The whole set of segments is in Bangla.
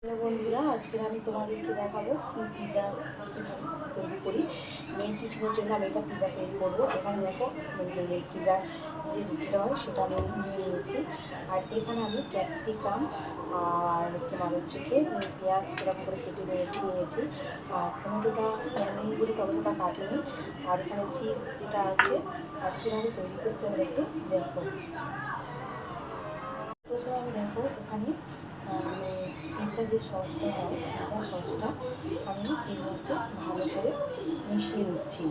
হ্যালো বন্ধুরা, আজকে আমি তোমাদেরকে দেখাবো পিৎজা কীভাবে তৈরি করি। মেন টিফিনের জন্য আমি এটা পিৎজা তৈরি করবো। এখানে দেখো পিৎজার যে রুটিটা হয় সেটা আমি নিয়ে নিয়েছি। আর এখানে আমি ক্যাপসিকাম আর তোমার হচ্ছে কি পেঁয়াজ এরকম করে কেটে নিয়েছি। আর টমেটোটা নেই বলে টমেটোটা কাটিনি। আর এখানে চিজ এটা আছে। আর কীভাবে তৈরি করতে হবে একটু দেখো। প্রথমে আমি দেখো এখানে পিৎজা যে সসটা হয়, পিৎজা সসটা আমি এর মধ্যে ভালো করে মিশিয়ে নিচ্ছি।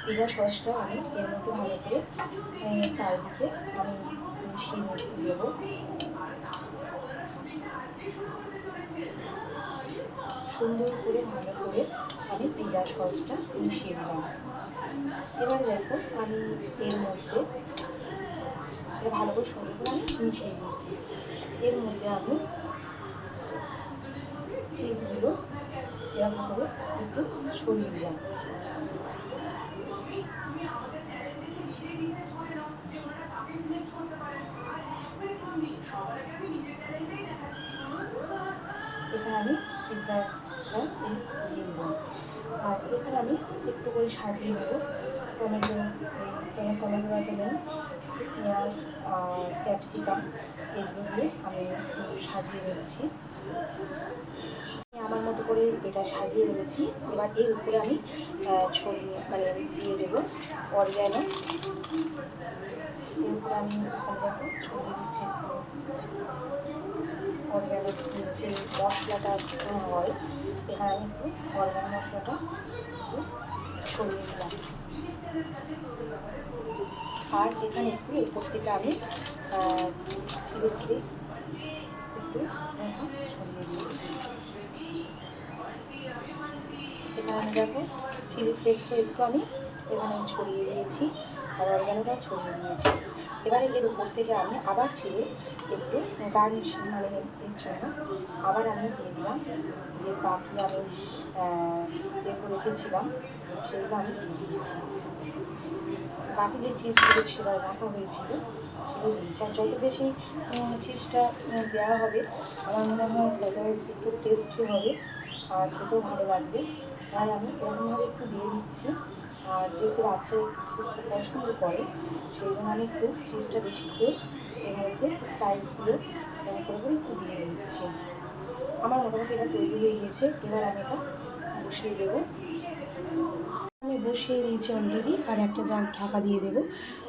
পিৎজা সসটা আমি এর মধ্যে ভালো করে চারিদিকে আমি মিশিয়ে দেবো। সুন্দর করে ভালো করে আমি পিৎজা সসটা মিশিয়ে দিলাম। এবার দেখো আমি এর মধ্যে ভালো করে সুন্দর করে আমি মিশিয়ে দিয়েছি। এর মধ্যে আমি চিজগুলো এরকম করে একটু ছড়িয়ে দিলাম। এখানে আমি পিৎজাটা দিয়ে দিলাম। আর এখানে আমি একটু করে সাজিয়ে নেব। টমেটো বাটা নেই, পেঁয়াজ আর ক্যাপসিকাম এগুলো দিয়ে আমি সাজিয়ে নিচ্ছি। আমার মতো করে এটা সাজিয়ে নিয়েছি। এবার এর উপরে আমি দিয়ে দেবো অরিগ্যানো। এর উপরে আমি এখানে দেখো ছড়িয়ে দিচ্ছি অরিগ্যানো যে মশলাটা হয়, এখানে আমি একটু অরিগ্যানো মশলাটা ছড়িয়ে দিলাম। আর এখানে একটু উপর থেকে আমি চিলি ফ্লেক্স একটু ছড়িয়ে দিয়েছি। এখানে আমি দেখো চিলি ফ্লেক্সও একটু আমি এখানে ছড়িয়ে দিয়েছি আর অরিগ্যানোটা ছড়িয়ে দিয়েছি। এবারে এর উপর থেকে আমি আবার ফিরে একটু গার্নিশিং এর জন্য আবার আমি দিয়ে দিলাম যে বাকি আমি রেখেছিলাম সেগুলো আমি দিয়ে দিয়েছি। বাকি যে চিজগুলো ছিল রাখা হয়েছিল সেগুলো দিয়েছি। আর যত বেশি চিজটা দেওয়া হবে আমার মনে হয় তত একটু টেস্টি হবে আর খেতেও ভালো লাগবে। তাই আমি এরকমভাবে একটু দিয়ে দিচ্ছি। আর যেহেতু বাচ্চারা একটু চিজটা পছন্দ করে সেই জন্য আমি একটু চিজটা বেশি করে এর মধ্যে স্লাইসগুলো করে একটু দিয়ে দিচ্ছি। আমার মোটামুটি এটা তৈরি হয়ে গিয়েছে। এবার আমি এটা বসিয়ে দেবো। আমি বসিয়ে দিয়েছি অলরেডি। আর একটা ঢাকা দিয়ে দেবো।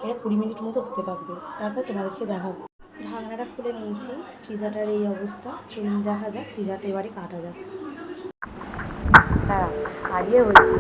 এটা 20 মিনিট মতো হতে থাকবে, তারপর তোমাদেরকে দেখাবো। ঢাকনাটা খুলে নিয়েছি। পিৎজাটার এই অবস্থা। চলুন দেখা যাক পিৎজাটা এবারে কাটা যাক। তারা হারিয়ে হয়েছে।